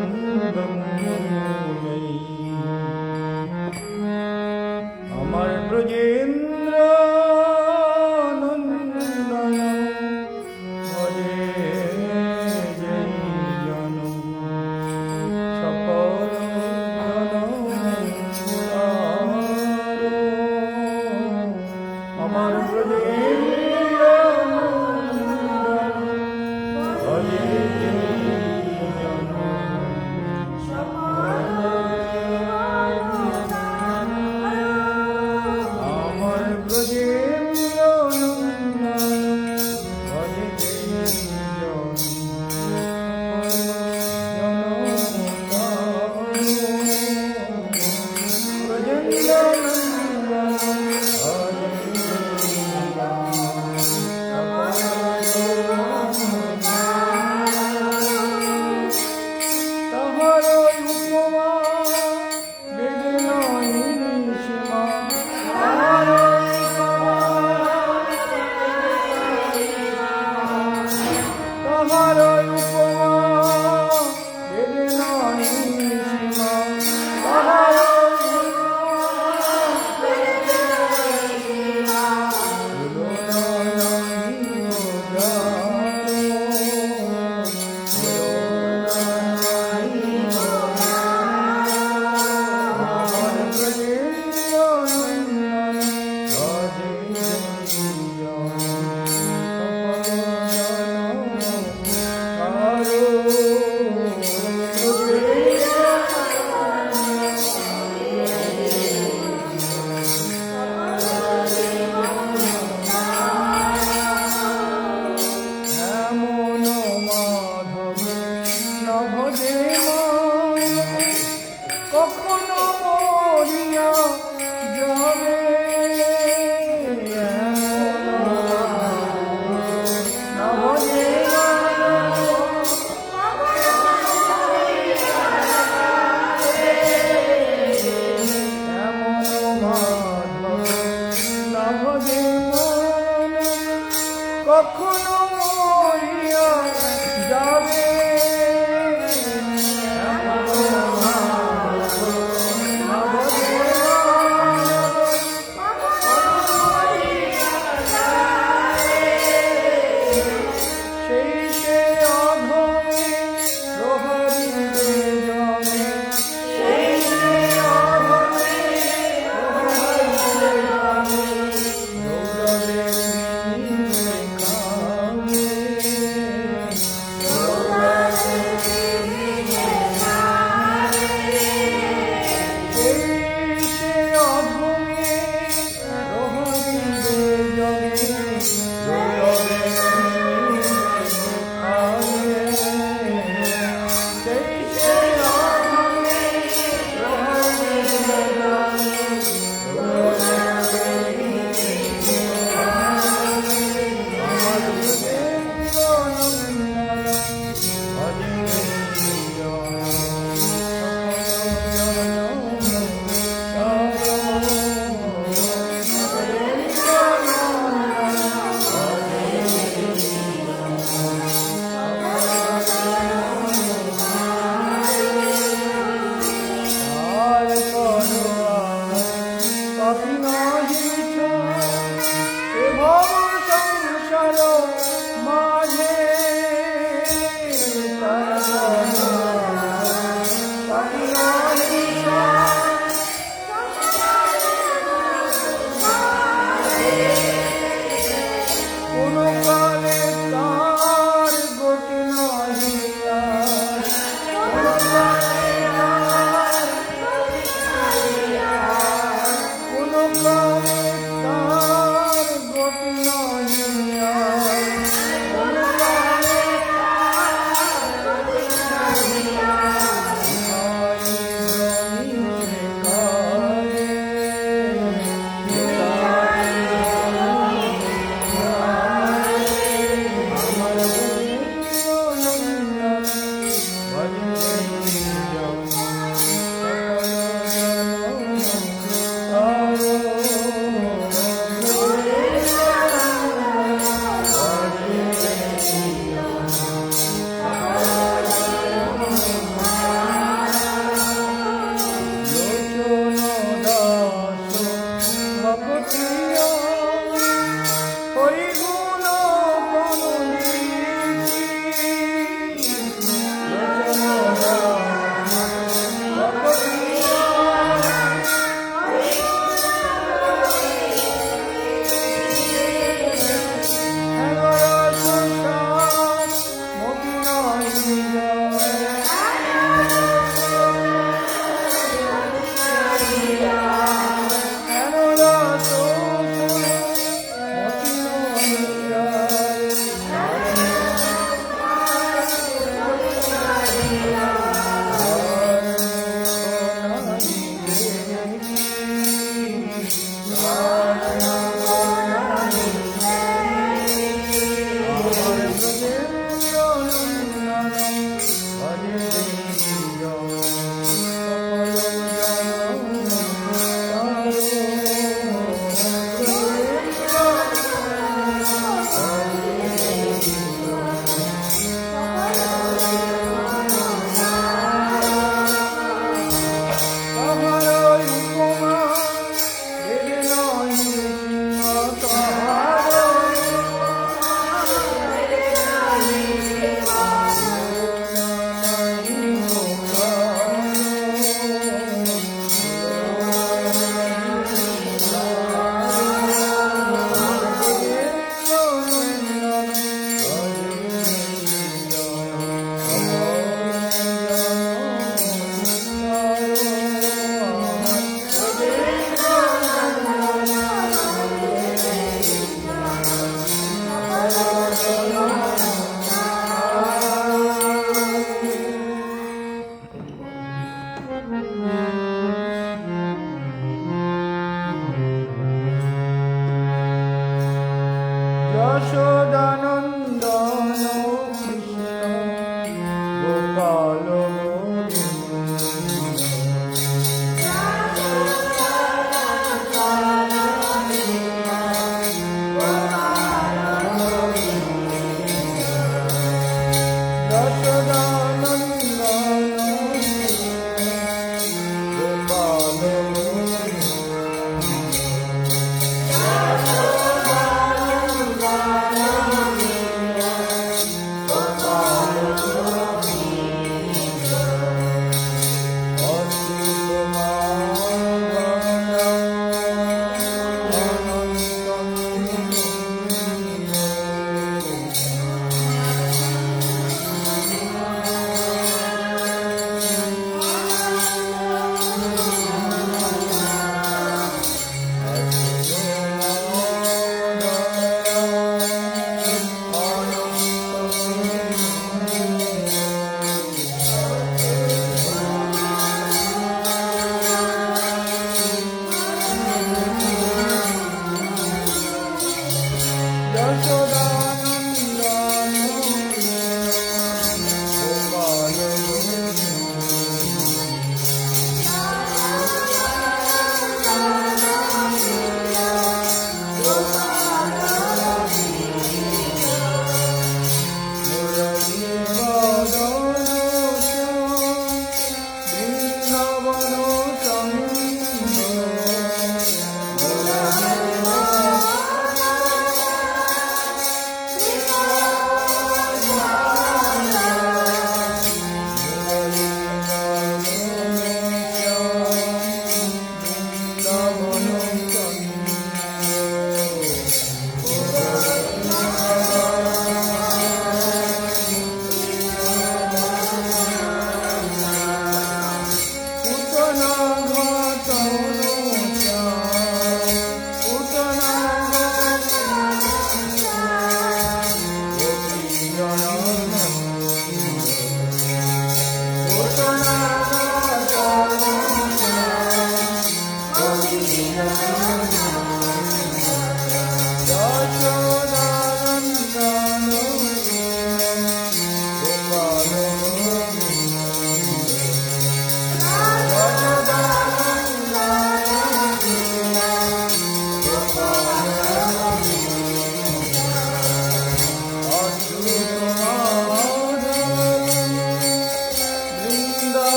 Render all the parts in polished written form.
আনন্দমূলে আমার ব্রজেন্দ্র নন্দন ভজে যেই জন সকল আমার ব্রজেন্দ্র ভজে কখনো মরিয়া যাবে কখনো মরিয়া যাবে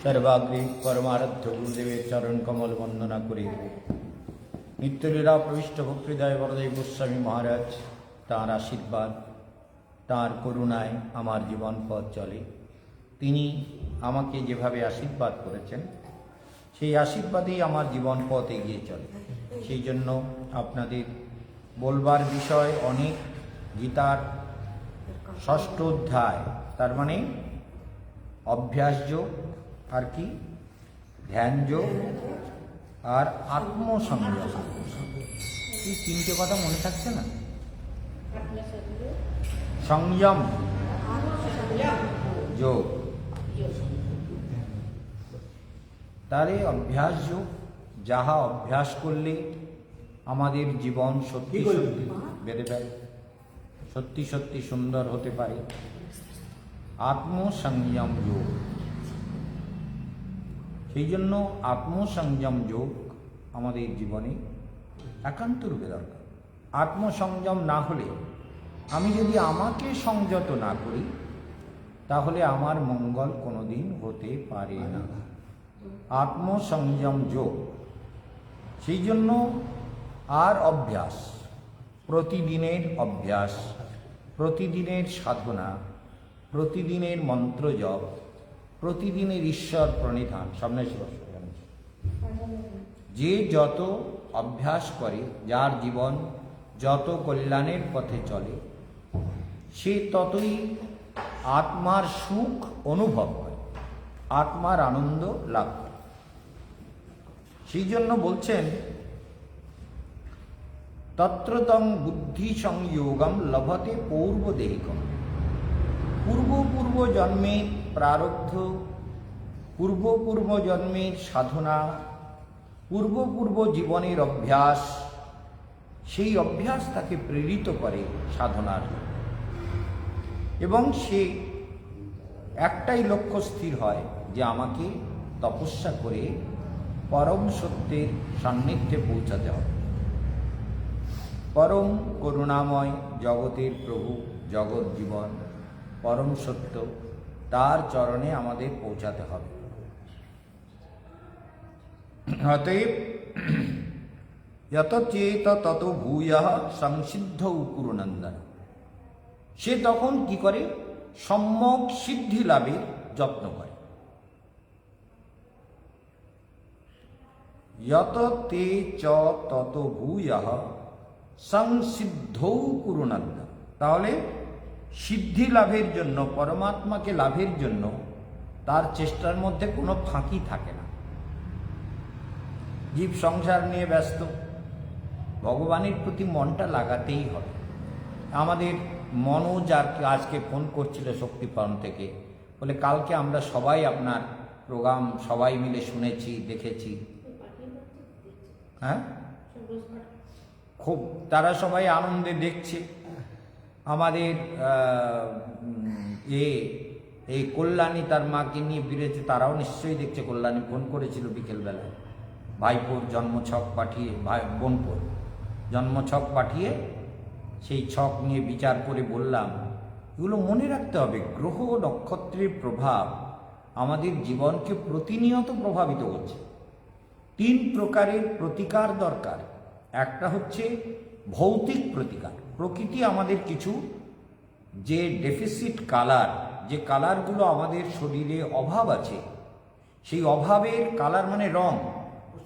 সর্বাগ্রে পরমারাধ্য গুরুদেবের চরণ কমল বন্দনা করে নিত্যলীলা প্রবিষ্ট ভক্তিদয় বরদেব গোস্বামী মহারাজ তাঁর আশীর্বাদ, তাঁর করুণায় আমার জীবন পথ চলে। তিনি আমাকে যেভাবে আশীর্বাদ করেছেন, সেই আশীর্বাদেই আমার জীবন পথ এগিয়ে চলে। সেই জন্য আপনাদের বলবার বিষয় অনেক। গীতার 6ষ্ঠ অধ্যায়, তার মানে অভ্যাস যোগ, আর কি ধ্যান যোগ আর আত্মসংযম, এই 3টে কথা মনে থাকছে না? সংযম যোগ, তাহলে অভ্যাস যোগ, যাহা অভ্যাস করলে আমাদের জীবন সত্যি সত্যি বেড়ে যায়, সত্যি সত্যি সুন্দর হতে পারে। আত্মসংযম যোগ, সেই জন্য আত্মসংযম যোগ আমাদের জীবনে একান্ত রূপে দরকার। আত্মসংযম না হলে, আমি যদি আমাকে সংযত না করি, তাহলে আমার মঙ্গল কোনোদিন হতে পারে না। আত্মসংযম যোগ, সেই জন্য আর অভ্যাস, প্রতিদিনের অভ্যাস, প্রতিদিনের সাধনা, প্রতিদিনের মন্ত্র জপ, প্রতিদিনের ঈশ্বর প্রণিধান, সামনে যে যত অভ্যাস করে, যার জীবন যত কল্যাণের পথে চলে, সে ততই আত্মার সুখ অনুভব করে, আত্মার আনন্দ লাভ করে। সেই জন্য বলছেন, তত্রতং বুদ্ধি সংযোগম লভতে পূর্বদেহিকম। পূর্ব জন্মের প্রারব্ধ, পূর্ব জন্মের সাধনা, পূর্ব জীবনের অভ্যাস, সেই অভ্যাস তাকে প্রেরিত করে সাধনার, এবং সে একটাই লক্ষ্য স্থির হয় যে আমাকে তপস্যা করে পরম সত্যের সান্নিধ্যে পৌঁছাতে হবে। পরম করুণাময় জগতের প্রভু, জগৎ জীবন, পরম সত্য, তার চরণে আমাদের পৌঁছাতে হবে। অতএব যত চেত তত ভূয়ঃ সংসিদ্ধ কুরুনন্দন। সে তখন কি করে? সম্যক সিদ্ধি লাভের যত্ন করে। যত তে চ তত ভূয়ঃ সংসিদ্ধৌ কুরুনন্দন। তাহলে সিদ্ধি লাভের জন্য, পরমাত্মাকে লাভের জন্য তার চেষ্টার মধ্যে কোনো ফাঁকি থাকে না। জীব সংসার নিয়ে ব্যস্ত, ভগবানের প্রতি মনটা লাগাতেই হবে। আমাদের মনোজ আজকে ফোন করছিল শক্তিপালন থেকে, বলে কালকে আমরা সবাই আপনার প্রোগ্রাম সবাই মিলে শুনেছি, দেখেছি। হ্যাঁ, খুব তারা সবাই আনন্দে দেখছে। আমাদের এই কল্যাণী তার মাকে নিয়ে বেরিয়েছে, তারাও নিশ্চয়ই দেখছে। কল্যাণী ফোন করেছিল বিকেলবেলায়, ভাইপোর জন্মছক পাঠিয়ে, বোনপোর জন্মছক পাঠিয়ে সেই ছক নিয়ে বিচার করে বললাম, এগুলো মনে রাখতে হবে। গ্রহ নক্ষত্রের প্রভাব আমাদের জীবনকে প্রতিনিয়ত প্রভাবিত করছে। 3 প্রকারের প্রতিকার দরকার। একটা হচ্ছে ভৌতিক প্রতিকার। প্রকৃতি আমাদের কিছু যে ডেফিসিট কালার, যে কালারগুলো আমাদের শরীরে অভাব আছে, সেই অভাবের কালার মানে রং,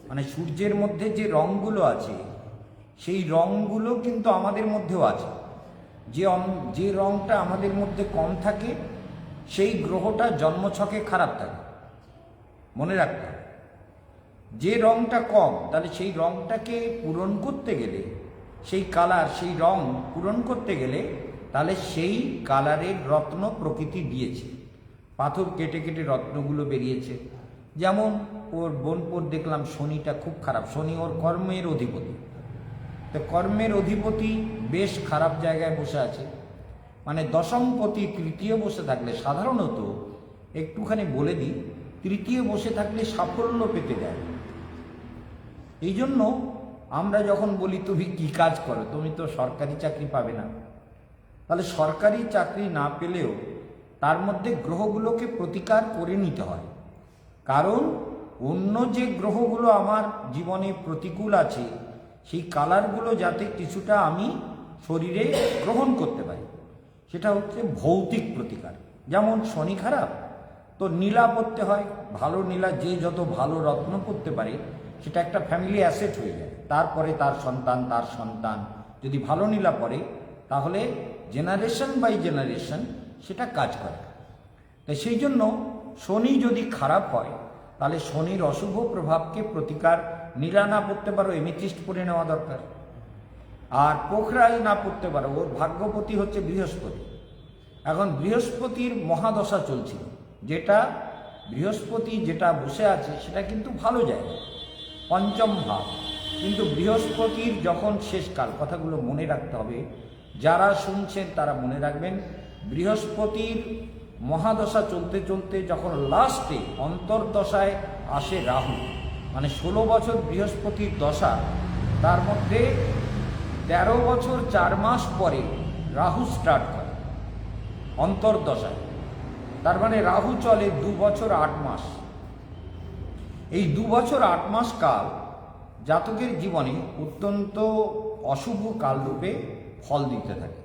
মানে সূর্যের মধ্যে যে রঙগুলো আছে, সেই রঙগুলো কিন্তু আমাদের মধ্যেও আছে। যে রঙটা আমাদের মধ্যে কম থাকে, সেই গ্রহটা জন্মছকে খারাপ থাকে, মনে রাখতে হবে। যে রঙটা কম, তাহলে সেই রঙটাকে পূরণ করতে গেলে, সেই কালার, সেই রং পূরণ করতে গেলে, তাহলে সেই কালারের রত্ন প্রকৃতি দিয়েছে। পাথর কেটে কেটে রত্নগুলো বেরিয়েছে। যেমন ওর বোনপোর দেখলাম শনিটা খুব খারাপ, শনি ওর কর্মের অধিপতি। তো কর্মের অধিপতি বেশ খারাপ জায়গায় বসে আছে, মানে দশমপতি তৃতীয় বসে থাকলে, সাধারণত একটুখানি বলে দিই, তৃতীয় বসে থাকলে সাফল্য পেতে দেয়। এই জন্য আমরা যখন বলি তুমি কি কাজ করো, তুমি তো সরকারি চাকরি পাবে না, তাহলে সরকারি চাকরি না পেলেও তার মধ্যে গ্রহগুলোকে প্রতিকার করে নিতে হয়। কারণ অন্য যে গ্রহগুলো আমার জীবনে প্রতিকূল আছে সেই কালারগুলো যাতে কিছুটা আমি শরীরে গ্রহণ করতে পারি, সেটা হচ্ছে ভৌতিক প্রতিকার। যেমন শনি খারাপ, তো নীলা পড়তে হয়, ভালো নীলা, যে যত ভালো রত্ন পড়তে পারে সেটা একটা ফ্যামিলি অ্যাসেট হয়ে যায়। তারপরে তার সন্তান যদি ভালো নীলা পড়ে তাহলে জেনারেশন বাই জেনারেশন সেটা কাজ করে। তাই সেই জন্য শনি যদি খারাপ হয় তাহলে শনির অশুভ প্রভাবকে প্রতিকার, নীলা না পড়তে পারো এমিথিস্ট পরে নেওয়া দরকার। আর পোখরাজ না পড়তে পারো, ওর ভাগ্যপতি হচ্ছে বৃহস্পতি। এখন বৃহস্পতির মহাদশা চলছিল, বৃহস্পতি যেটা বসে আছে সেটা কিন্তু ভালো জায়গা, পঞ্চম ভাব। কিন্তু বৃহস্পতির যখন শেষকাল, কথাগুলো মনে রাখতে হবে, যারা শুনছেন তারা মনে রাখবেন, বৃহস্পতির মহাদশা চলতে চলতে যখন লাস্টে অন্তর্দশায় আসে রাহু, মানে 16 বছর বৃহস্পতির দশা, তার মধ্যে 13 বছর 4 মাস পরে রাহু স্টার্ট করে অন্তর্দশায়। তার মানে রাহু চলে 2 বছর 8 মাস। এই 2 বছর 8 মাস কাল জাতকের জীবনে অত্যন্ত অশুভ কালরূপে ফল দিতে থাকে।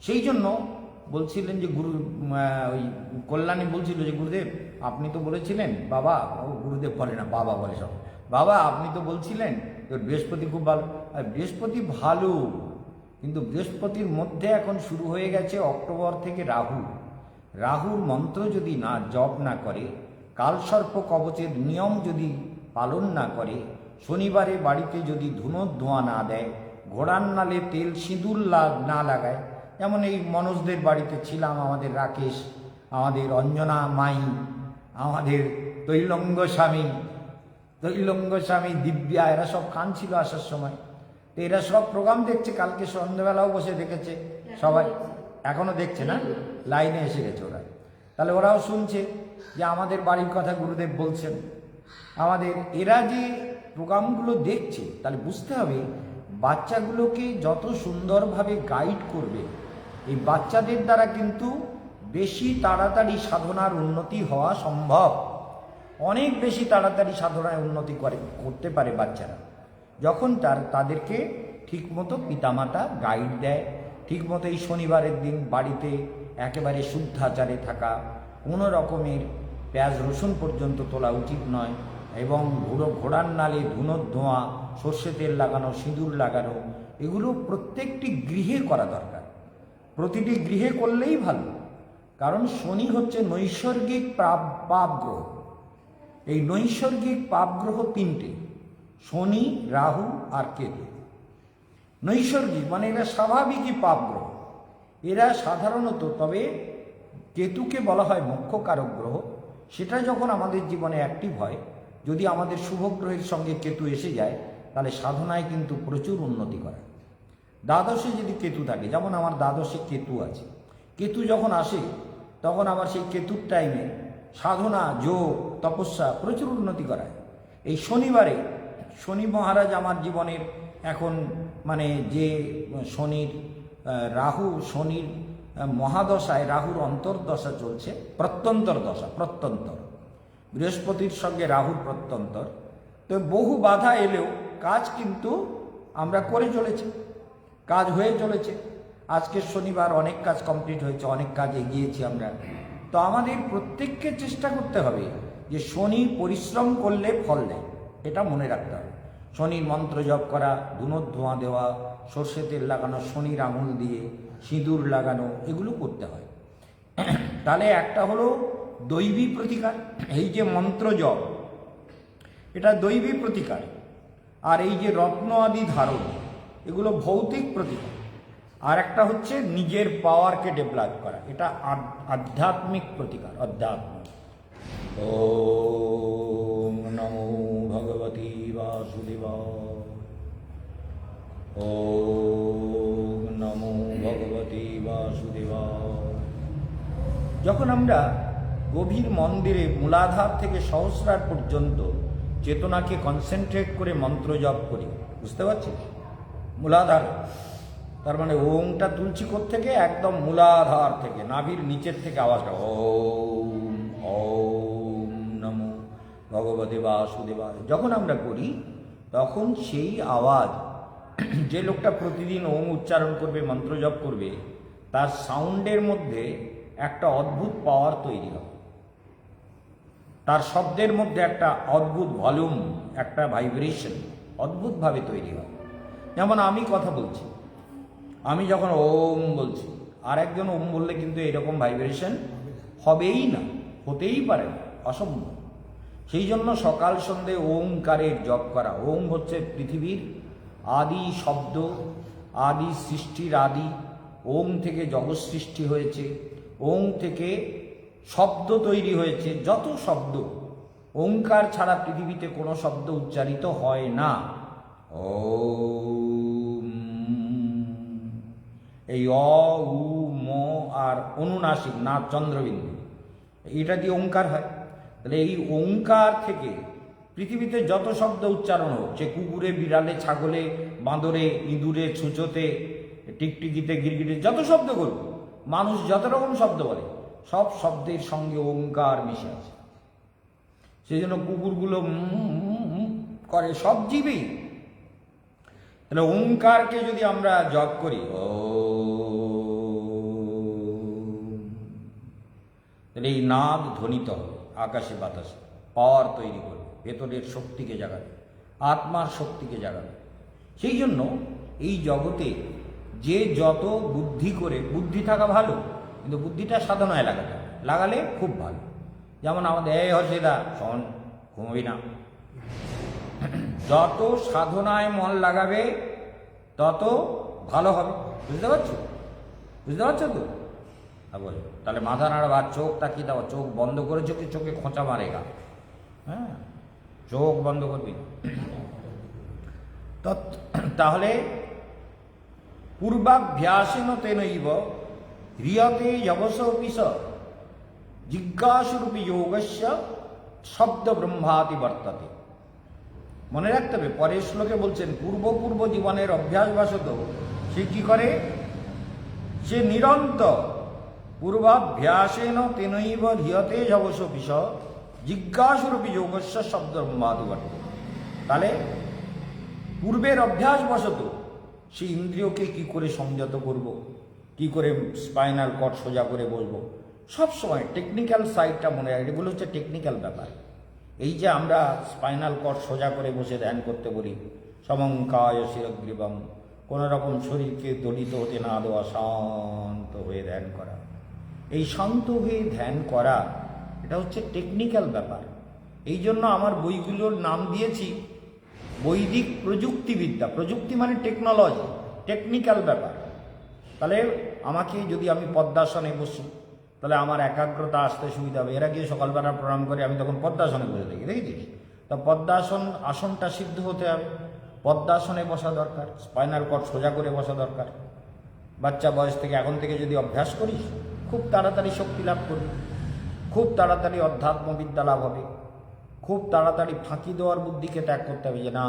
সেই জন্য বলছিলেন যে ওই কল্যাণী বলছিল যে গুরুদেব আপনি তো বলেছিলেন, বাবা, গুরুদেব বলে না, বাবা বলে সব, বাবা আপনি তো বলছিলেন বৃহস্পতি খুব ভালো। আর বৃহস্পতি ভালো, কিন্তু বৃহস্পতির মধ্যে এখন শুরু হয়ে গেছে অক্টোবর থেকে রাহুর মন্ত্র যদি না জপ না করে, কালসর্প কবচের নিয়ম যদি পালন না করে, শনিবারে বাড়িতে যদি ধোঁয়া না দেয়, ঘোড়ার নালে তেল সিঁদুর না লাগায়, যেমন এই মনোজদের বাড়িতে ছিলাম, আমাদের রাকেশ, আমাদের অঞ্জনা মাই, আমাদের তৈলঙ্গ স্বামী দিব্যা, এরা সব কাঁদছিল আসার সময়। তো এরা সব প্রোগ্রাম দেখছে, কালকে সন্ধ্যেবেলাও বসে দেখেছে সবাই, এখনো দেখছে না, লাইনে এসে গেছে ওরা। তাহলে ওরাও শুনছে যে আমাদের বাড়ির কথা গুরুদেব বলছেন। এরা যে প্রোগ্রামগুলো দেখছে, তাহলে বুঝতে হবে বাচ্চাগুলোকে যত সুন্দরভাবে গাইড করবে, এই বাচ্চাদের দ্বারা কিন্তু বেশি তাড়াতাড়ি সাধনার উন্নতি হওয়া সম্ভব। অনেক বেশি তাড়াতাড়ি সাধনায় উন্নতি করতে পারে বাচ্চারা যখন তাদেরকে ঠিকমতো পিতামাতা গাইড দেয়। ঠিকমতো এই শনিবারের দিন বাড়িতে একেবারে শুদ্ধাচারে থাকা, কোনো রকমের পেঁয়াজ রসুন পর্যন্ত তোলা উচিত নয়, এবং ঘোড়ার নালে ধোঁয়া, সর্ষে তেল লাগানো, সিঁদুর লাগানো, এগুলো প্রত্যেকটি গৃহে করা দরকার। প্রতিটি গৃহে করলেই ভালো, কারণ শনি হচ্ছে নৈসর্গিক পাপ গ্রহ। এই নৈসর্গিক পাপ গ্রহ 3টে, শনি, রাহু আর কেতু। নৈসর্গিক মানে এরা স্বাভাবিকই পাপ গ্রহ, এরা সাধারণত, তবে কেতুকে বলা হয় মোক্ষকারক গ্রহ। সেটা যখন আমাদের জীবনে অ্যাক্টিভ হয়, যদি আমাদের শুভ গ্রহের সঙ্গে কেতু এসে যায়, তাহলে সাধনায় কিন্তু প্রচুর উন্নতি করে। দ্বাদশে যদি কেতু থাকে, যেমন আমার দ্বাদশে কেতু আছে, কেতু যখন আসে তখন আমার সেই কেতুর টাইমে সাধনা, যোগ, তপস্যা প্রচুর উন্নতি করায়। এই শনিবারে শনি মহারাজ আমার জীবনের এখন মানে যে শনির মহাদশায় রাহুর অন্তর্দশা চলছে, প্রত্যন্তর দশা, বৃহস্পতির সঙ্গে রাহুর প্রত্যন্তর। তো বহু বাধা এলেও কাজ কিন্তু আমরা করে চলেছি, কাজ হয়ে চলেছে। আজকের শনিবার অনেক কাজ কমপ্লিট হয়েছে, অনেক কাজ এগিয়েছি আমরা। তো আমাদের প্রত্যেককে চেষ্টা করতে হবে যে শনি পরিশ্রম করলে ফল দেয়, এটা মনে রাখতে হবে। শনির মন্ত্র জপ করা, ধোঁয়া দেওয়া, সর্ষে তেল লাগানো, শনির আঙুল দিয়ে সিঁদুর লাগানো, এগুলো করতে হয়। তাহলে একটা হলো দৈবী প্রতিকার, এই যে মন্ত্র জপ, এটা দৈবী প্রতিকার। আর এই যে রত্ন আদি ধারণ, এগুলো ভৌতিক প্রতিকার। আর একটা হচ্ছে নিজের পাওয়ারকে ডেভেলপ করা, এটা আধ্যাত্মিক প্রতিকার, আধ্যাত্মিক। ওম নমো ভগবতী বাসুদেবায়, ওম নমো ভগবতী বাসুদেবায়। যখন আমরা গভীর মন্দিরে মূলাধার থেকে সহস্রার পর্যন্ত চেতনাকে কনসেন্ট্রেট করে মন্ত্র জপ করি, বুঝতে পারছিস? মূলাধার, তার মানে ওমটা তুলছি থেকে একদম মূলাধার থেকে, নাভির নিচের থেকে আওয়াজটা ওম ওম নমো ভগবতে বাসুদেবায় যখন আমরা করি তখন সেই আওয়াজ যে লোকটা প্রতিদিন ওম উচ্চারণ করবে, মন্ত্র জপ করবে, তার সাউন্ডের মধ্যে একটা অদ্ভুত পাওয়ার তৈরি হবে, তার শব্দের মধ্যে একটা অদ্ভুত ভলিউম, একটা ভাইব্রেশন অদ্ভুতভাবে তৈরি হয়। যেমন আমি কথা বলছি, আমি যখন ওম বলছি, আর একজন ওম বললে কিন্তু এরকম ভাইব্রেশন হবেই না, হতেই পারে না, অসম্ভব। সেই জন্য সকাল সন্ধে ওমকারের জপ করা। ওম হচ্ছে পৃথিবীর আদি শব্দ, আদি সৃষ্টির আদি। ওম থেকে জগৎ সৃষ্টি হয়েছে, ওম থেকে শব্দ তৈরি হয়েছে, যত শব্দ। ওমকার ছাড়া পৃথিবীতে কোনো শব্দ উচ্চারিত হয় না। ওম, এই অ উ ম আর অনুনাসিক না চন্দ্রবিন্দু, এটা দিয়ে ওঙ্কার হয়। তাহলে এই ওঙ্কার থেকে পৃথিবীতে যত শব্দ উচ্চারণ হোক, সে কুকুরে, বিড়ালে, ছাগলে, বাঁদরে, ইঁদুরে, ছুঁচোতে, টিকটিকিতে, গিরগিটে, যত শব্দ করবে, মানুষ যত রকম শব্দ বলে, সব শব্দের সঙ্গে ওঙ্কার মিশে আছে। সেই জন্য কুকুরগুলো করে, সব জীবই। তাহলে ওঙ্কারকে যদি আমরা জপ করি, তাহলে এই নাদ ধ্বনিত হবে আকাশে বাতাসে, পাওয়ার তৈরি করবে, ভেতরের শক্তিকে জাগাবে, আত্মার শক্তিকে জাগাবে। সেই জন্য এই জগতে যে যত বুদ্ধি করে, বুদ্ধি থাকা ভালো, কিন্তু বুদ্ধিটা সাধনায় লাগাতে হবে, লাগালে খুব ভালো। যেমন আমাদের এই হর্ষেদা শোন, ঘুমবি না, যত সাধনায় মন লাগাবে তত ভালো হবে। বুঝতে পারছো? বুঝতে পারছো তো? বলে তাহলে মাথা নাড়াবার, চোখ তাকিয়ে দাও, চোখ বন্ধ করে চোখে খোঁচা মারেগা। হ্যাঁ, চোখ বন্ধ করবি। তাহলে পূর্বাভ্যাসেন তেনৈব হ্রিয়তে যবসোপিস জিজ্ঞাসুরূপী যোগস্য শব্দ ব্রহ্মাতি বর্ততে। মনে রাখতে হবে, পরের শ্লোকে বলছেন পূর্ব জীবনের অভ্যাসবশত সে কি করে, সে নিরন্তর পূর্বাভ্যাসেন তেনৈব হ্রিয়তে যবসোপিস জিজ্ঞাসুরূপী যোগস্য শব্দ ব্রহ্মাতি বর্ততে। তাহলে পূর্বের অভ্যাসবশত সেই ইন্দ্রিয়কে কি করে সংযত করব, কি করে স্পাইনাল কর্ড সোজা করে বসবো, সবসময় টেকনিক্যাল সাইডটা মনে রাখবে। এগুলো হচ্ছে টেকনিক্যাল ব্যাপার। এই যে আমরা স্পাইনাল কর্ড সোজা করে বসে ধ্যান করতে বলি, সমঙ্কায় শিরগ্রীবম, কোনো রকম শরীরকে দলিত হতে না দেওয়া, শান্ত হয়ে ধ্যান করা। এই শান্ত হয়ে ধ্যান করা, এটা হচ্ছে টেকনিক্যাল ব্যাপার। এই জন্য আমার বইগুলোর নাম দিয়েছি বৈদিক প্রযুক্তিবিদ্যা। প্রযুক্তি মানে টেকনোলজি, টেকনিক্যাল ব্যাপার। তাহলে আমাকে যদি আমি পদ্মাসনে বসি, তাহলে আমার একাগ্রতা আসতে সুবিধা হবে। এরা গিয়ে সকালবেলা প্রণাম করে, আমি তখন পদ্মাসনে বসে থাকি, দেখেছিস? তা আসনটা সিদ্ধ হতে হবে, পদ্মাসনে বসা দরকার, স্পাইনাল কর্ড সোজা করে বসা দরকার। বাচ্চা বয়স থেকে, এখন থেকে যদি অভ্যাস করিস, খুব তাড়াতাড়ি শক্তি লাভ করবি, খুব তাড়াতাড়ি অধ্যাত্মবিদ্যা লাভ হবে, খুব তাড়াতাড়ি ফাঁকি দেওয়ার বুদ্ধিকে ত্যাগ করতে হবে। যে না,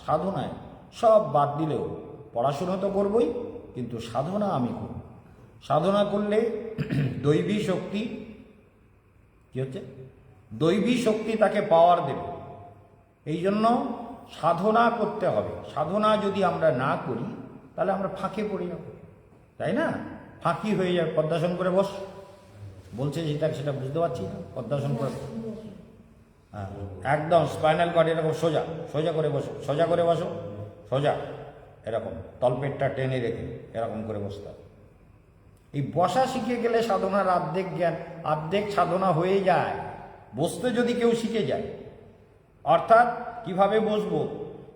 সাধনায় সব বাদ দিলেও পড়াশোনা তো করবই, কিন্তু সাধনা আমি করব। সাধনা করলে দৈবী শক্তি কি হচ্ছে, দৈবী শক্তি তাকে পাওয়ার দেবে। এই জন্য সাধনা করতে হবে। সাধনা যদি আমরা না করি, তাহলে আমরা ফাঁকে পড়ি না, তাই না? ফাঁকি হয়ে যায়। পদ্মাসন করে বস বলছে, সেটা বুঝতে পারছি না। পদ্মাসন করে, হ্যাঁ, একদম স্পাইনাল কর্ড এরকম সোজা সোজা করে বসো, সোজা করে বসো, সোজা এরকম তলপেটটা টেনে রেখে এরকম করে বসতে হবে। এই বসা শিখে গেলে সাধনার অর্ধেক জ্ঞান, অর্ধেক সাধনা হয়ে যায়। বসতে যদি কেউ শিখে যায়, অর্থাৎ কিভাবে বসবো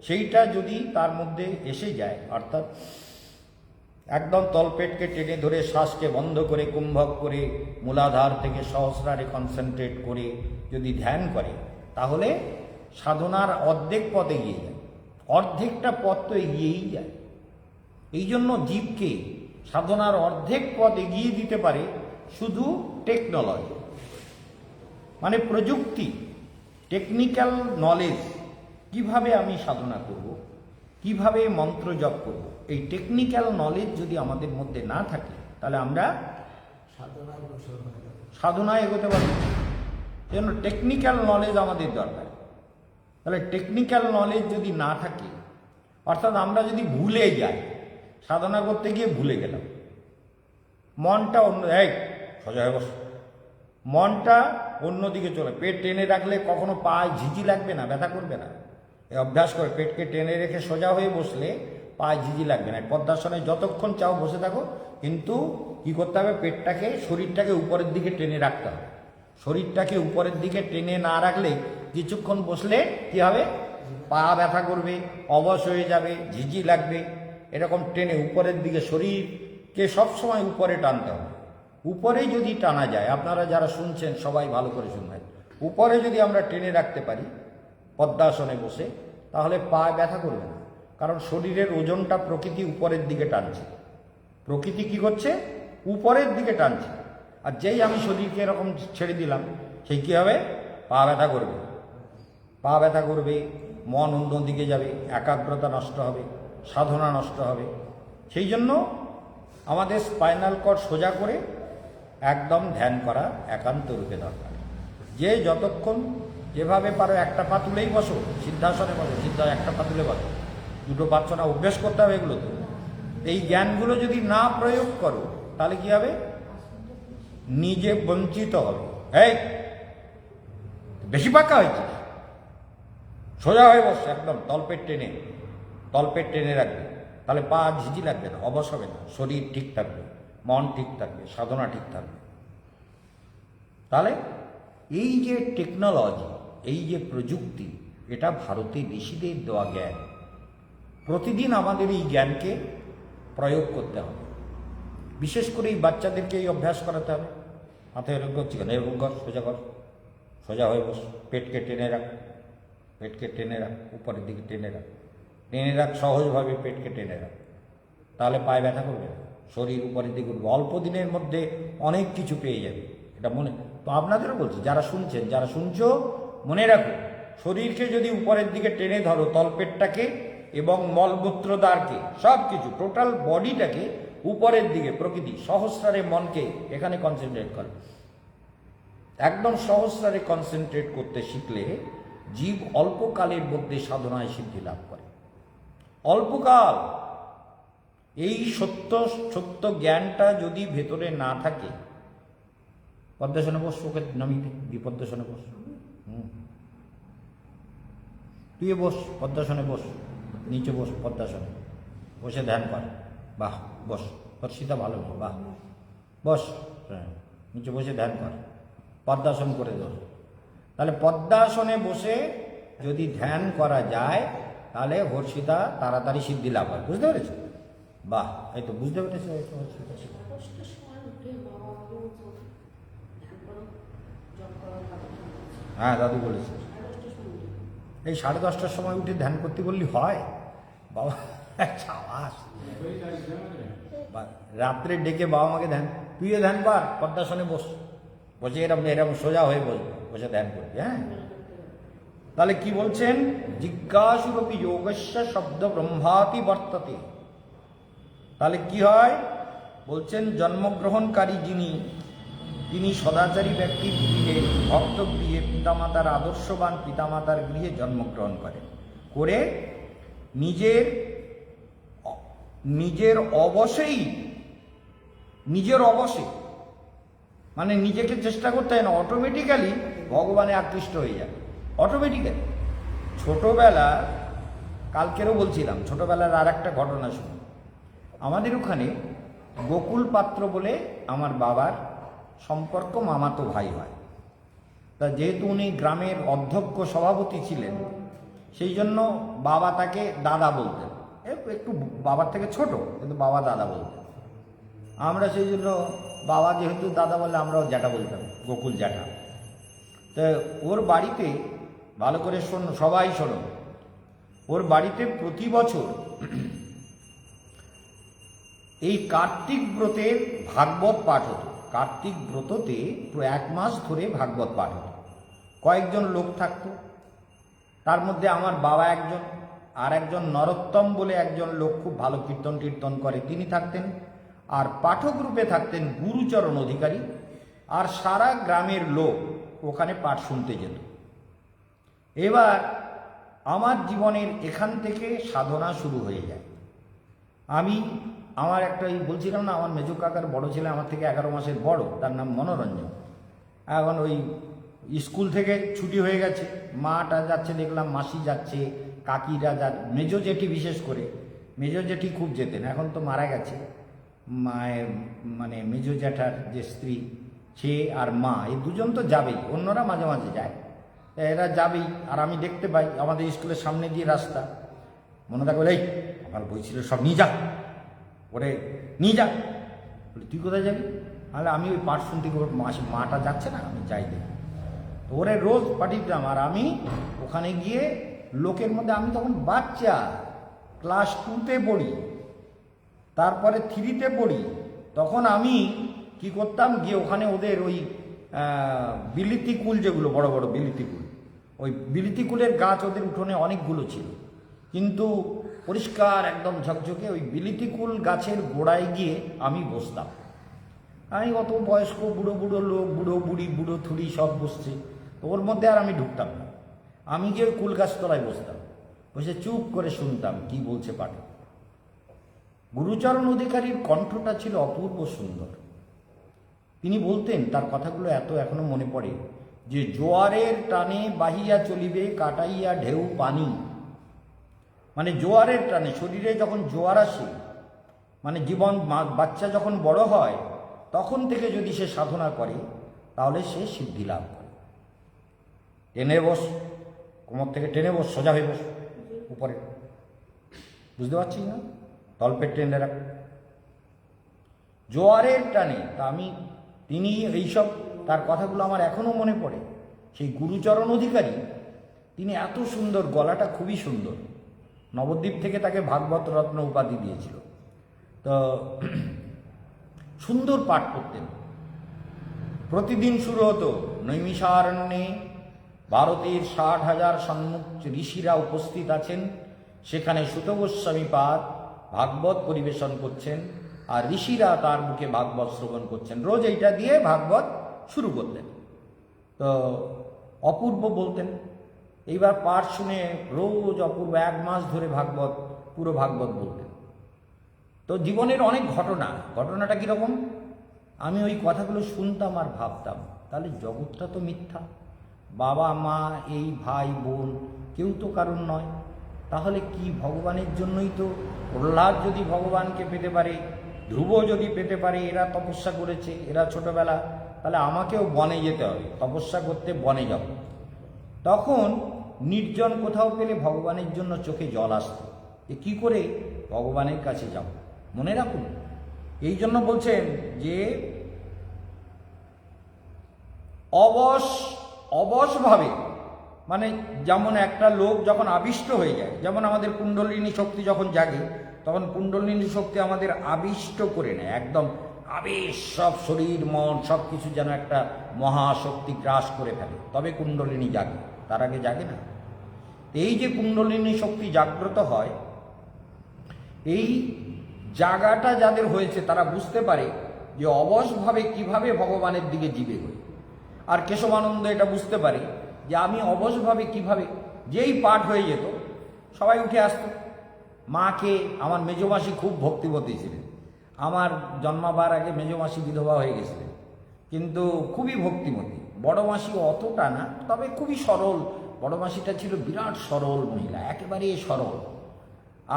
সেইটা যদি তার মধ্যে এসে যায়, অর্থাৎ একদম তলপেটকে টেনে ধরে শ্বাসকে বন্ধ করে কুম্ভক করে মূলাধার থেকে সহস্রারে কনসেন্ট্রেট করে যদি ধ্যান করে, তাহলে সাধনার অর্ধেক পথ এগিয়ে যায়। অর্ধেকটা পথ তো এগিয়েই যায়। এই জন্য জীবকে সাধনার অর্ধেক পথ এগিয়ে দিতে পারে শুধু টেকনোলজি, মানে প্রযুক্তি, টেকনিক্যাল নলেজ। কিভাবে আমি সাধনা করব, কিভাবে মন্ত্র জপ করব, এই টেকনিক্যাল নলেজ যদি আমাদের মধ্যে না থাকে, তাহলে আমরা সাধনায় এগোতে পারব। জন্য টেকনিক্যাল নলেজ আমাদের দরকার। তাহলে টেকনিক্যাল নলেজ যদি না থাকে, অর্থাৎ আমরা যদি ভুলে যাই, সাধনা করতে গিয়ে ভুলে গেলাম, মনটা অন্য সোজা হয়ে বস, মনটা অন্যদিকে চলে, পেট টেনে রাখলে কখনো পায়ে ঝিঝি লাগবে না, ব্যথা করবে না। এই অভ্যাস করে পেটকে টেনে রেখে সোজা হয়ে বসলে পায়ে ঝিঝি লাগবে না। পদ্মাসনে যতক্ষণ চাও বসে থাকো, কিন্তু কি করতে হবে, পেটটাকে শরীরটাকে উপরের দিকে টেনে রাখতে হবে। শরীরটাকে উপরের দিকে টেনে না রাখলে কিছুক্ষণ বসলে কি হবে, পা ব্যথা করবে, অবশ হয়ে যাবে, ঝিঝি লাগবে। এরকম টেনে উপরের দিকে শরীরকে সবসময় উপরে টানতে হবে। উপরে যদি টানা যায়, আপনারা যারা শুনছেন সবাই ভালো করে শুনবেন, উপরে যদি আমরা টেনে রাখতে পারি পদ্মাসনে বসে, তাহলে পা ব্যথা করবে না। কারণ শরীরের ওজনটা প্রকৃতি উপরের দিকে টানছে। প্রকৃতি কি করছে, উপরের দিকে টানছে। আর যেই আমি শরীরকে এরকম ছেড়ে দিলাম, সেই কী হবে, পা ব্যথা করবে, পা ব্যথা করবে, মন অন্যদিকে যাবে, একাগ্রতা নষ্ট হবে, সাধনা নষ্ট হবে। সেই জন্য আমাদের স্পাইনাল কর্ড সোজা করে একদম ধ্যান করা একান্ত রূপে দরকার। যে যতক্ষণ যেভাবে পারো একটা পা তুলেই বসো, সিদ্ধাসনে বসো, একটা পা তুলে বসো, দুটো পাচ্ছ না, অভ্যেস করতে হবে এগুলো। তো এই জ্ঞানগুলো যদি না প্রয়োগ করো, তাহলে কি হবে, নিজে বঞ্চিত হবে। বেশি পাকা হয়েছে, সোজা হয়ে বসছে, একদম তলপেট টেনে রাখবে, তাহলে পা ঝিঝি লাগবে না, অবশ হবে না, শরীর ঠিক থাকবে, মন ঠিক থাকবে, সাধনা ঠিক থাকবে। তাহলে এই যে টেকনোলজি, এই যে প্রযুক্তি, এটা ভারতে ঋষিদের দেওয়া জ্ঞান। প্রতিদিন আমাদের এই জ্ঞানকে প্রয়োগ করতে হবে। বিশেষ করে এই বাচ্চাদেরকে এই অভ্যাস করাতে হবে। মাথায় এরকম করছি কেন, এরকম কর, সোজা কর, সোজা হয়ে বস, পেটকে টেনে রাখ, পেটকে টেনে রাখ, উপরের দিকে টেনে রাখ, সহজভাবে পেটকে টেনে রাখ, তাহলে পায়ে ব্যথা করবে না, শরীর উপরের দিকে উঠবে, অল্প দিনের মধ্যে অনেক কিছু পেয়ে যাবে। এটা মনে, তো আপনাদেরও বলছি, যারা শুনছেন, যারা শুনছো, মনে রাখো, শরীরকে যদি উপরের দিকে টেনে ধরো, তলপেটটাকে এবং মলমূত্রদ্বারকে, সব কিছু টোটাল বডিটাকে উপরের দিকে, প্রকৃতি সহস্রারে মনকে এখানে কনসেন্ট্রেট করে, একদম সহস্রারে কনসেন্ট্রেট করতে শিখলে জীব অল্পকালের মধ্যে সাধনায় সিদ্ধি লাভ করে। অল্পকাল। এই সত্য জ্ঞানটা যদি ভেতরে না থাকে, পদ্মাসনে বস, ওকে নামিয়ে দে, বিপদ্মাসনে বস, তুই বস, পদ্মাসনে বস, নিচে বস, পদ্মাসনে বসে ধ্যান কর। বাহ, বস, হর্ষিতা ভালো, বাহ, বস, নিচে বসে ধ্যান কর, পদ্মাসন করে দাও। তাহলে পদ্মাসনে বসে যদি ধ্যান করা যায়, তাহলে হর্ষিতা তাড়াতাড়ি সিদ্ধি লাভ হয়। বুঝতে পেরেছো? বাহ, এই তো বুঝতে পেরেছো। হ্যাঁ, দাদু বলেছে এই 10:30টার সময় উঠে ধ্যান করতে বললি হয় বাবা। সাবাস। রাত্রে ডেকে বাবা মাকে ধ্যান, তুইও ধ্যান কর, পদ্মাসনে বস, বসে এরকম সোজা হয়ে বসবে, বসে ধ্যান করবি। হ্যাঁ, তাহলে কি বলছেন, জিজ্ঞাসুরপি যোগস্য শব্দ ব্রহ্মাতি বর্ততে। তাহলে কি হয় বলছেন, জন্মগ্রহণকারী তিনি সদাচারী ব্যক্তির গৃহে, ভক্ত গৃহে, পিতামাতার আদর্শবান পিতামাতার গৃহে জন্মগ্রহণ করে নিজের অবশ্যই মানে নিজেকে চেষ্টা করতে হয় না, অটোমেটিক্যালি ভগবানে আকৃষ্ট হয়ে যায়, অটোমেটিক্যালি। ছোটবেলা, কালকেরও বলছিলাম, ছোটবেলার আর একটা ঘটনা শুনুন। আমাদের ওখানে গোকুল পাত্র বলে আমার বাবার সম্পর্ক মামাতো ভাই হয়। তা যেহেতু উনি গ্রামের অধ্যক্ষ সভাপতি ছিলেন, সেই জন্য বাবা তাকে দাদা বলতেন, একটু বাবার থেকে ছোট, কিন্তু বাবা দাদা বলতেন। আমরা সেই জন্য বাবা যেহেতু দাদা বলে, আমরাও জ্যাঠা বলতাম, গোকুল জ্যাঠা। তো ওর বাড়িতে, ভালো করে সবাই শোনো, ওর বাড়িতে প্রতি বছর এই কার্তিক ব্রতের ভাগবত পাঠ হতো। কার্তিক ব্রততে 1 মাস ধরে ভাগবত পাঠ হতো। কয়েকজন লোক থাকতো, তার মধ্যে আমার বাবা একজন, আর একজন নরোত্তম বলে একজন লোক, খুব ভালো কীর্তন করে, তিনি থাকতেন। আর পাঠক রূপে থাকতেন গুরুচরণ অধিকারী। আর সারা গ্রামের লোক ওখানে পাঠ শুনতে যেত। এবার আমার জীবনের এখান থেকে সাধনা শুরু হয়ে যায়। আমার একটা বলছিলাম না, আমার মেজো কাকার বড় ছেলে আমার থেকে 11 মাসের বড়, তার নাম মনোরঞ্জন। এখন ওই স্কুল থেকে ছুটি হয়ে গেছে, মাটা যাচ্ছে দেখলাম, মাসি যাচ্ছে, কাকিরা মেজো জেঠি, বিশেষ করে মেজো জেঠি খুব যেতেন, এখন তো মারা গেছে। মায়ের মানে মেজো জ্যাঠার যে স্ত্রী, সে আর মা, এই দুজন তো যাবেই, অন্যরা মাঝে মাঝে যায়, এরা যাবেই। আর আমি দেখতে পাই আমাদের স্কুলের সামনে দিয়ে রাস্তা, মনে থাকে বলে, এই আমার বই ছিল সব নিয়ে যা, ওরে নিয়ে যা। বলে তুই কোথায় যাবি? তাহলে আমি ওই পাঠ শুনতে, মাটা যাচ্ছে না, আমি যাই দেখি। তো ওরে রোজ পাঠিয়েছিলাম, আর আমি ওখানে গিয়ে লোকের মধ্যে, আমি তখন বাচ্চা, ক্লাস 2তে পড়ি, তারপরে 3তে পড়ি, তখন আমি কি করতাম, গিয়ে ওখানে ওদের ওই বিলিতি কুল, যেগুলো বড় বড় বিলিতি কুল, ওই বিলিতি কুলের গাছ ওদের উঠোনে অনেকগুলো ছিল, কিন্তু পরিষ্কার একদম ঝকঝকে, ওই বিলিতি কুল গাছের গোড়ায় গিয়ে আমি বসতাম। আমি অত বয়স্ক বুড়ো বুড়ো লোক, বুড়ো বুড়ি, বুড়ো থুড়ি সব বসছে, তো ওর মধ্যে আর আমি ঢুকতাম না। আমি গিয়ে ওই কুল গাছ তলায় বসতাম, বসে চুপ করে শুনতাম কি বলছে পাঠক। গুরুচরণ অধিকারীর কণ্ঠটা ছিল অপূর্ব সুন্দর। তিনি বলতেন, তার কথাগুলো এখনো মনে পড়ে, যে জোয়ারের টানে বাহিয়া চলিবে কাটাইয়া ঢেউ পানি। মানে জোয়ারের টানে, শরীরে যখন জোয়ার আসে, মানে জীবন, বাচ্চা যখন বড় হয় তখন থেকে যদি সে সাধনা করে তাহলে সে সিদ্ধি লাভ করে। টেনে বস, কোমর থেকে টেনে বস, সোজা হয়ে বস উপরে, বুঝতে পারছিস না, তলপেট টেনে রাখ, জোয়ারের টানে। তা তিনি এইসব, তার কথাগুলো আমার এখনো মনে পড়ে। সেই গুরুচরণ অধিকারী, তিনি এত সুন্দর, গলাটা খুবই সুন্দর, নবদ্বীপ থেকে তাকে ভাগবত রত্ন উপাধি দিয়েছিল। তো সুন্দর পাঠ করতেন। প্রতিদিন শুরু হতো, নৈমিষারণ্যে ভারতের 60,000 সম্মুখ ঋষিরা উপস্থিত আছেন, সেখানে সুত গোস্বামী পাদ ভাগবত পরিবেশন করছেন, আর ঋষিরা তার মুখে ভাগবত শ্রবণ করছেন। রোজ এইটা দিয়ে ভাগবত শুরু করতেন। তো অপূর্ব বলতেন। এইবার পাঠ শুনে রোজ অপূর্ব 1 মাস ধরে পুরো ভাগবত বলতেন। তো জীবনের অনেক ঘটনাটা কীরকম, আমি ওই কথাগুলো শুনতাম আর ভাবতাম, তাহলে জগৎটা তো মিথ্যা, বাবা মা, এই ভাই বোন, কেউ তো কারণ নয়, তাহলে কি ভগবানের জন্যই তো। প্রহ্লাদ যদি ভগবানকে পেতে পারে, ধ্রুব যদি পেতে পারে, এরা তপস্যা করেছে, এরা ছোটবেলা, তাহলে আমাকেও বনে যেতে হবে, তপস্যা করতে বনে যাব। তখন নির্জন কোথাও পেলে ভগবানের জন্য চোখে জল আসতো, যে কী করে ভগবানের কাছে যাব। মনে রাখুন, এই জন্য বলছেন যে অবশভাবে, মানে যেমন একটা লোক যখন আবিষ্ট হয়ে যায়, যেমন আমাদের কুণ্ডলিনী শক্তি যখন জাগে, তখন কুণ্ডলিনী শক্তি আমাদের আবিষ্ট করে নেয়, একদম আবেশ, সব শরীর মন সব কিছু যেন একটা মহাশক্তি গ্রাস করে ফেলে, তবে কুণ্ডলিনী জাগে, তার আগে জাগে না। এই যে কুণ্ডলিনী শক্তি জাগ্রত হয়, এই জাগাটা যাদের হয়েছে তারা বুঝতে পারে যে অবশভাবে কিভাবে ভগবানের দিকে জীবে হই। আর কেশবানন্দ এটা বুঝতে পারে যে আমি অবশভাবে কিভাবে, যেই পাঠ হয়ে যেত সবাই উঠে আসতো। মাকে, আমার মেজমাসি খুব ভক্তিবতী ছিলেন, আমার জন্মাবার আগে মেজমাসি বিধবা হয়ে গেছিলেন, কিন্তু খুবই ভক্তিমতী। বড় মাসি অতটা না, তবে খুবই সরল, বড় মাসিটা ছিল বিরাট সরল মহিলা, একেবারে সরল।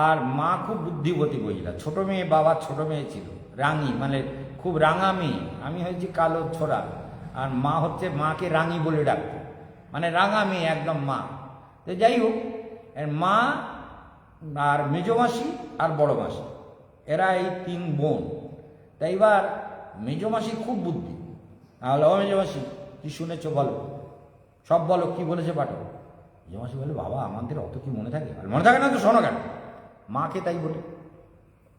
আর মা খুব বুদ্ধিবতী মহিলা, ছোট মেয়ে, বাবার ছোট মেয়ে ছিল, রাঙি, মানে খুব রাঙা মেয়ে, আমি হয়েছি কালো ছোড়া, আর মা হচ্ছে, মাকে রাঙি বলে ডাকতো, মানে রাঙা মেয়ে একদম মা। তো যাই হোক, মা আর মেজমাসি আর বড় মাসি, এরা এই 3 বোন। তাই এবার মেজমাসি খুব বুদ্ধি, তাহলে ও মেজমাসি কি শুনেছ বলো, সব বলো, কি বলেছে পাঠক। মেজমাসি বলে, বাবা আমাদের অত কি মনে থাকে, আর মনে থাকে না তো শোনো কেন। মাকে তাই বলি,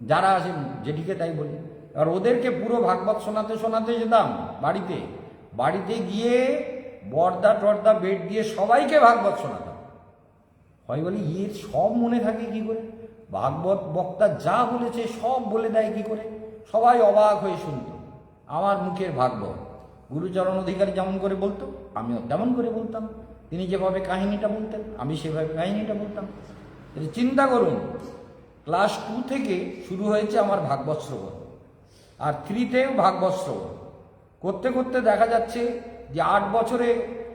যারা আসে জেঠিকে তাই বলি। আর ওদেরকে পুরো ভাগবত শোনাতে যেতাম বাড়িতে গিয়ে বর্দা টর্দা বেড দিয়ে সবাইকে ভাগবত শোনাতাম। হয় বলি, এর সব মনে থাকে কি করে, ভাগবত বক্তা যা বলেছে সব বলে দেয় কি করে। সবাই অবাক হয়ে শুনত আমার মুখের ভাগবত, গুরুচরণ অধিকারী যেমন করে বলতো আমিও তেমন করে বলতাম, তিনি যেভাবে কাহিনীটা বলতেন আমি সেভাবে কাহিনীটা বলতাম। চিন্তা করুন, ক্লাস 2 থেকে শুরু হয়েছে আমার ভাগবত শ্রবণ, আর 3তেও ভাগবত শ্রবণ করতে করতে দেখা যাচ্ছে যে 8 বছরে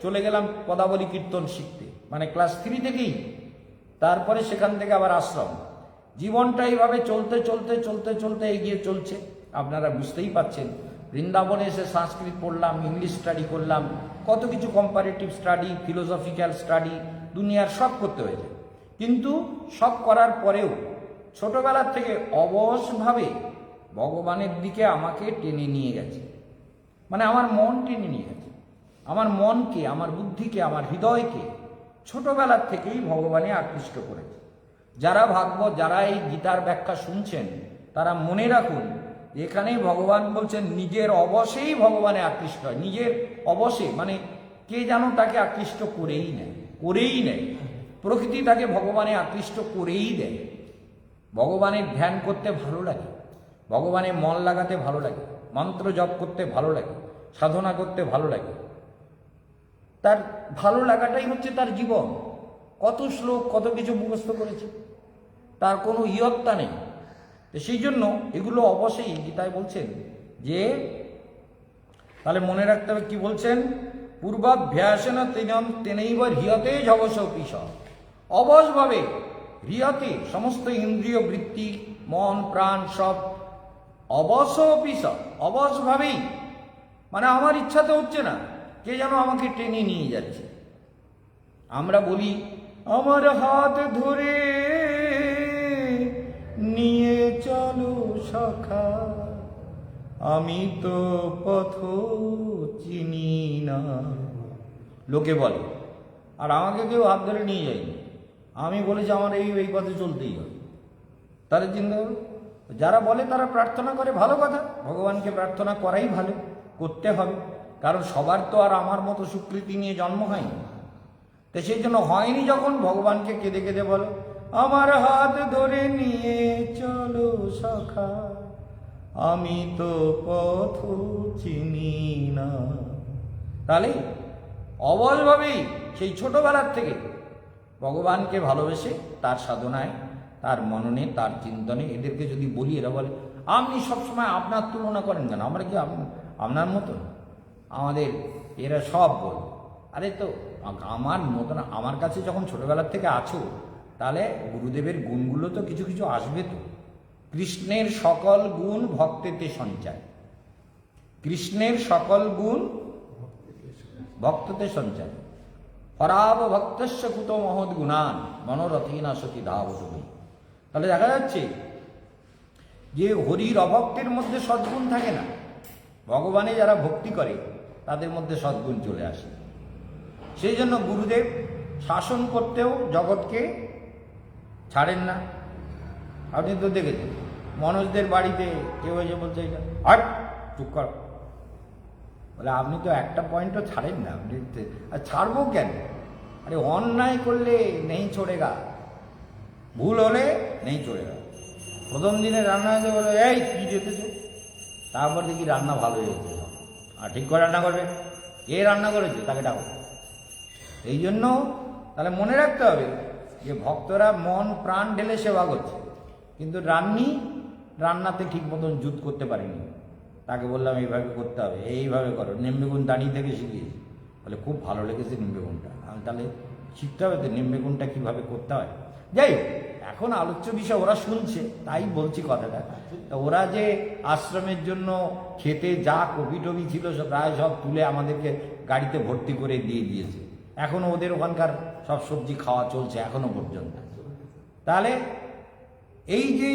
চলে গেলাম পদাবলী কীর্তন শিখতে, মানে ক্লাস 3 থেকেই। তারপরে সেখান থেকে আবার আশ্রম, জীবনটা এইভাবে চলতে চলতে চলতে চলতে এগিয়ে চলছে। আপনারা বুঝতেই পারছেন, বৃন্দাবনে এসে সংস্কৃত পড়লাম, ইংলিশ স্টাডি করলাম, কত কিছু কম্পারেটিভ স্টাডি, ফিলোসফিক্যাল স্টাডি, দুনিয়ার সব করতে হয়েছে। কিন্তু সব করার পরেও ছোটবেলার থেকে অবশভাবে ভগবানের দিকে আমাকে টেনে নিয়ে গেছে, মানে আমার মন টেনে নিয়ে গেছে, আমার মনকে, আমার বুদ্ধিকে, আমার হৃদয়কে ছোটবেলার থেকেই ভগবানে আকৃষ্ট করেছে। যারা ভাগবত, যারা এই গীতার ব্যাখ্যা শুনছেন, তারা মনে রাখুন এখানেই ভগবান বলছেন নিজের অবশেই ভগবানে আকৃষ্ট হয়। নিজের অবশে মানে কে যেন তাকে আকৃষ্ট করেই নেয়। প্রকৃতি তাকে ভগবানে আকৃষ্ট করেই দেয়। ভগবানের ধ্যান করতে ভালো লাগে, ভগবানের মন লাগাতে ভালো লাগে, মন্ত্র জপ করতে ভালো লাগে, সাধনা করতে ভালো লাগে। তার ভালো লাগাটাই হচ্ছে তার জীবন। কত শ্লোক, কত কিছু মুখস্থ করেছে, তার কোনো ইয়ত্তা নেই। তো সেই জন্য এগুলো অবশ্যই গীতায় বলছেন যে, তাহলে মনে রাখতে হবে কি বলছেন, পূর্বাভ্যাসেন তেনৈব হ্রিয়তে যবসপিস। অবশভাবে হ্রিয়তে, সমস্ত ইন্দ্রিয় বৃত্তি, মন প্রাণ সব অবসপিস, অবশভাবেই, মানে আমার ইচ্ছাতে হচ্ছে না, কে যেন আমাকে টেনে নিয়ে যাচ্ছে। আমরা বলি আমার হাত ধরে নিয়ে চলো সখা, আমি তো পথ চিনি না, লোকে বলে। আর আমাকে কেউ হাত ধরে নিয়ে যায়নি, আমি বলেছি আমার এই পথে চলতেই হবে। তাহলে চিন্তা করো, যারা বলে তারা প্রার্থনা করে, ভালো কথা, ভগবানকে প্রার্থনা করাই ভালো, করতে হবে। কারণ সবার তো আর আমার মতো স্বীকৃতি নিয়ে জন্ম হয়নি। তো সেই জন্য হয়নি যখন, ভগবানকে কেঁদে কেঁদে বলো আমার হাত ধরে নিয়ে চলো সখা, আমি তো পথ চিনি না। তাহলে অবলভাবেই সেই ছোটবেলার থেকে ভগবানকে ভালোবেসে তার সাধনায়, তার মননে, তার চিন্তনে, এদেরকে যদি বলি, এরা বলে আপনি সবসময় আপনার তুলনা করেন কেন, আমরা কি আপনার মতন? আমাদের এরা সব বলে, আরে তো আমার মতন, আমার কাছে যখন ছোটবেলার থেকে আছো, তাহলে গুরুদেবের গুণগুলো তো কিছু কিছু আসবে তো। কৃষ্ণের সকল গুণ ভক্তেতে সঞ্চয়, কৃষ্ণের সকল গুণ ভক্ততে সঞ্চয়। পরাব ভক্তস্য কুত মহৎ গুণান মনোরথীনা সতী ধাবতী। তাহলে দেখা যাচ্ছে যে হরির অভক্তের মধ্যে সদ্গুণ থাকে না, ভগবানে যারা ভক্তি করে তাদের মধ্যে সদ্গুণ চলে আসে। সেই জন্য গুরুদেব শাসন করতেও জগৎকে ছাড়েন না। আপনি তো দেখেছেন মনোজদের বাড়িতে কেউ এসে বলছে এটা হট চুপ কর, বলে আপনি তো একটা পয়েন্টও ছাড়েন না, আপনি আর ছাড়বো কেন? আরে অন্যায় করলে নেই ছোড়েগা, ভুল হলে নেই ছোড়েগা। প্রথম দিনে রান্না হয়েছে, বলে এই কি যেতেছে, তারপর দেখি রান্না ভালো হয়েছে, আর ঠিক করে রান্না করবে, কে রান্না করেছে তাকে ডাকো। এই জন্য তাহলে মনে রাখতে হবে যে ভক্তরা মন প্রাণ ঢেলে সেবা করছে, কিন্তু রান্নাতে ঠিক মতন জুত করতে পারেনি। তাকে বললাম এইভাবে করতে হবে, এইভাবে করো, নিম্বেগুণ দাঁড়িয়ে থেকে শিখিয়েছি, বলে খুব ভালো লেগেছে নিম্বেগুণটা। আমি তাহলে শিখতে হবে তো নিম্বেগুণটা কীভাবে করতে হয়। যাই হোক, এখন আলোচ্য বিষয় ওরা শুনছে, তাই বলছি কথাটা। ওরা যে আশ্রমের জন্য খেতে যা কবি টবি ছিল প্রায় সব তুলে আমাদেরকে গাড়িতে ভর্তি করে দিয়ে দিয়েছে। এখনও ওদের ওখানকার সব সবজি খাওয়া চলছে এখনো পর্যন্ত। তাহলে এই যে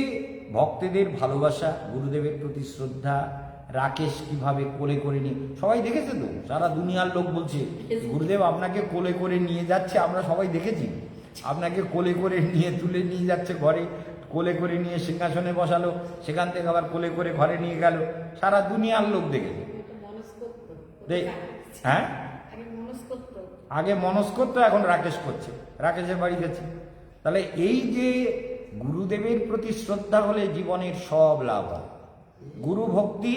ভক্তদের ভালোবাসা, গুরুদেবের প্রতি শ্রদ্ধা, রাকেশ কিভাবে কোলে করে নিয়ে, সবাই দেখেছে তো, সারা দুনিয়ার লোক বলছে গুরুদেব আপনাকে কোলে করে নিয়ে যাচ্ছে, আমরা সবাই দেখেছি, আপনাকে কোলে করে নিয়ে তুলে নিয়ে যাচ্ছে ঘরে, কোলে করে নিয়ে সিংহাসনে বসালো, সেখান থেকে আবার কোলে করে ঘরে নিয়ে গেল, সারা দুনিয়ার লোক দেখেছে। হ্যাঁ, আগে মনস করতো, এখন রাকেশ করছে, রাকেশের বাড়ি গেছে। তাহলে এই যে গুরুদেবের প্রতি শ্রদ্ধা হলে জীবনের সব লাভ হয়। গুরু ভক্তি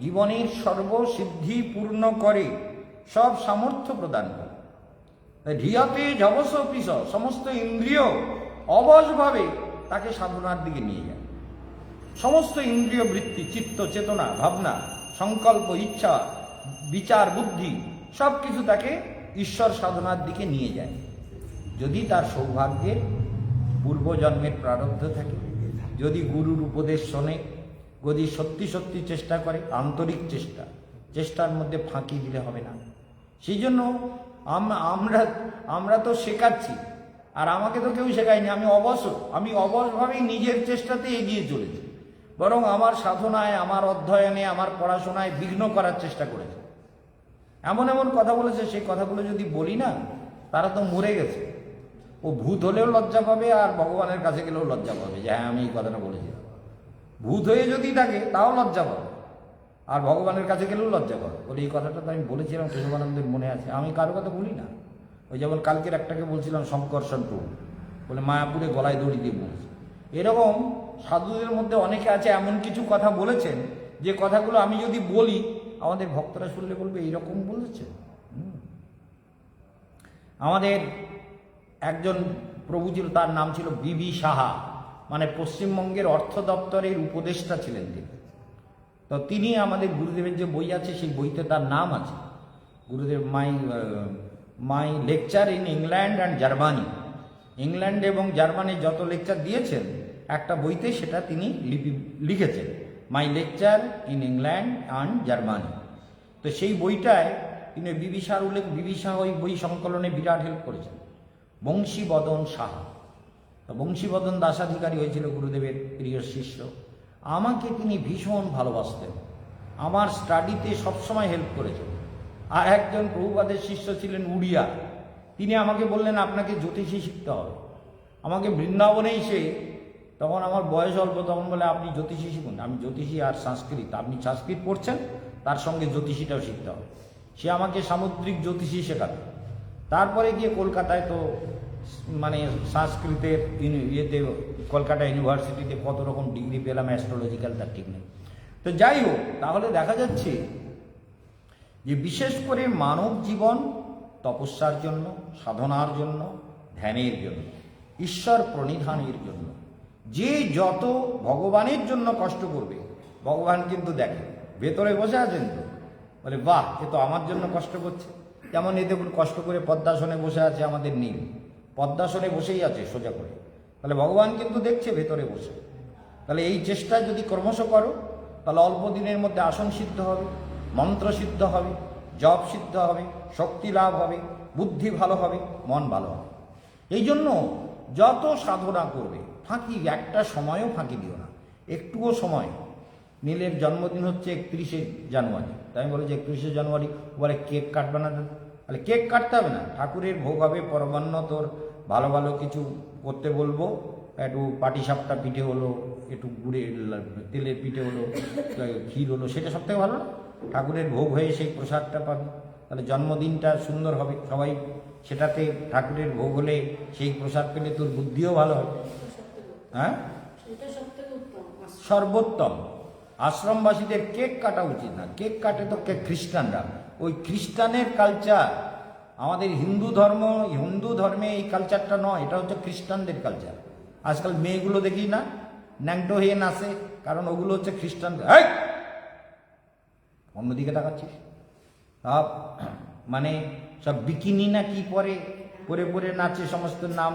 জীবনের সর্বসিদ্ধি পূর্ণ করে, সব সামর্থ্য প্রদান করে। ধিয়াতে যবস পিস, সমস্ত ইন্দ্রিয় অবশভাবে তাকে সাধনার দিকে নিয়ে যায়। সমস্ত ইন্দ্রিয় বৃত্তি, চিত্ত, চেতনা, ভাবনা, সংকল্প, ইচ্ছা, বিচার, বুদ্ধি সব কিছু তাকে ঈশ্বর সাধনার দিকে নিয়ে যায়, যদি তার সৌভাগ্যের পূর্বজন্মের প্রারব্ধ থাকে, যদি গুরুর উপদেশ শোনে, যদি সত্যি সত্যি চেষ্টা করে, আন্তরিক চেষ্টার মধ্যে ফাঁকি দিলে হবে না। সেই জন্য আমরা তো শেখাচ্ছি, আর আমাকে তো কেউ শেখায়নি। আমি অবশভাবেই নিজের চেষ্টাতে এগিয়ে চলেছি, বরং আমার সাধনায়, আমার অধ্যয়নে, আমার পড়াশোনায় বিঘ্ন করার চেষ্টা করেছে। এমন এমন কথা বলেছে, সেই কথাগুলো যদি বলি না, তারা তো মরে গেছে। ও ভূত হলেও লজ্জা পাবে, আর ভগবানের কাছে গেলেও লজ্জা পাবে যে হ্যাঁ আমি এই কথাটা বলেছিলাম। ভূত হয়ে যদি থাকে তাও লজ্জা পাবে, আর ভগবানের কাছে গেলেও লজ্জা পাবে। বলে এই কথাটা তো আমি বলেছিলাম, কেশবানন্দের মনে আছে। আমি কারো কথা বলি না। ওই যেমন কালকের একটাকে বলছিলাম শঙ্কর্ষণ প্রভু, বলে মায়াপুরে গলায় দড়ি দিয়ে বলছে। এরকম সাধুদের মধ্যে অনেকে আছে এমন কিছু কথা বলেছেন, যে কথাগুলো আমি যদি বলি, আমাদের ভক্তরা শুনলে বলবে এইরকম বলেছে। আমাদের একজন প্রভু ছিল, তার নাম ছিল বিবি সাহা, মানে পশ্চিমবঙ্গের অর্থ দপ্তরের উপদেষ্টা ছিলেন তিনি। তো তিনি আমাদের গুরুদেবের যে বই আছে, সেই বইতে তার নাম আছে, গুরুদেব my lecture in England and Germany. England এবং জার্মানি যত লেকচার দিয়েছেন, একটা বইতে সেটা তিনি লিখেছেন, my lecture in England and Germany. তো সেই বইটায় তিনি বিবিসাহ ওই বই সংকলনে বিরাট হেল্প করেছেন। বংশীবদন সাহা, বংশীবদন দাসাধিকারী হয়েছিল গুরুদেবের প্রিয় শিষ্য। আমাকে তিনি ভীষণ ভালোবাসতেন, আমার স্টাডিতে সবসময় হেল্প করেছেন। আর একজন প্রভুপাদের শিষ্য ছিলেন উড়িয়া, তিনি আমাকে বললেন আপনাকে জ্যোতিষী শিখতে হবে। আমাকে বৃন্দাবনে এসে, তখন আমার বয়স অল্প, তখন বলে আপনি জ্যোতিষী শিখুন। আমি জ্যোতিষী আর সংস্কৃত, আপনি সংস্কৃত পড়ছেন, তার সঙ্গে জ্যোতিষীটাও শিখতে হবে। সে আমাকে সামুদ্রিক জ্যোতিষী শেখাবে। তারপরে গিয়ে কলকাতায়, তো মানে সংস্কৃতের ইয়েতে কলকাতা ইউনিভার্সিটিতে কত রকম ডিগ্রি পেলাম অ্যাস্ট্রোলজিক্যাল, তার ঠিক নেই। তো যাই হোক, তাহলে দেখা যাচ্ছে যে বিশেষ করে মানব জীবন তপস্যার জন্য, সাধনার জন্য, ধ্যানের জন্য, ঈশ্বর প্রণিধানের জন্য, যে যত ভগবানের জন্য কষ্ট করবে, ভগবান কিন্তু দেখে, ভেতরে বসে আছেন তো, বলে বাহ এ তো আমার জন্য কষ্ট করছে। যেমন এ দেখুন কষ্ট করে পদ্মাসনে বসে আছে আমাদের নীল, পদ্মাসনে বসেই আছে সোজা করে, তাহলে ভগবান কিন্তু দেখছে ভেতরে বসে। তাহলে এই চেষ্টা যদি ক্রমশ করো, তাহলে অল্প দিনের মধ্যে আসন সিদ্ধ হবে, মন্ত্র সিদ্ধ হবে, জপ সিদ্ধ হবে, শক্তি লাভ হবে, বুদ্ধি ভালো হবে, মন ভালো হবে। এই জন্য যত সাধনা করবে, ফাঁকি একটা সময়ও ফাঁকি দিও না, একটুও সময়। নীলের জন্মদিন হচ্ছে 31শে জানুয়ারি, তাই আমি বলি যে 31শে জানুয়ারি বলে কেক কাটবে না, তাহলে কেক কাটতে হবে না, ঠাকুরের ভোগ হবে, পরমান্ন তোর ভালো ভালো কিছু করতে বলবো, একটু পাটিসাপটা পিঠে হলো, একটু তেলের পিঠে হলো, ক্ষীর হলো, সেটা সব থেকে ভালো না? ঠাকুরের ভোগ হয়ে সেই প্রসাদটা পাবে, তাহলে জন্মদিনটা সুন্দর হবে। সবাই সেটাতে ঠাকুরের ভোগ হলে সেই প্রসাদ পেলে তোর বুদ্ধিও ভালো হবে। হ্যাঁ, সর্বোত্তম। আশ্রমবাসীদের কেক কাটা উচিত না, কেক কাটে তো খ্রিস্টানরা, ওই খ্রিস্টানের কালচার। আমাদের হিন্দু ধর্মে এই কালচারটা নয়, এটা হচ্ছে খ্রিস্টানদের কালচার। আজকাল মেয়েগুলো দেখি না ন্যাংটো হয়ে নাচে, কারণ ওগুলো হচ্ছে খ্রিস্টান। অন্যদিকে তাকাচ্ছিস, সব মানে সব বিকিনি না কি পরে পরে পরে নাচে, সমস্ত নাম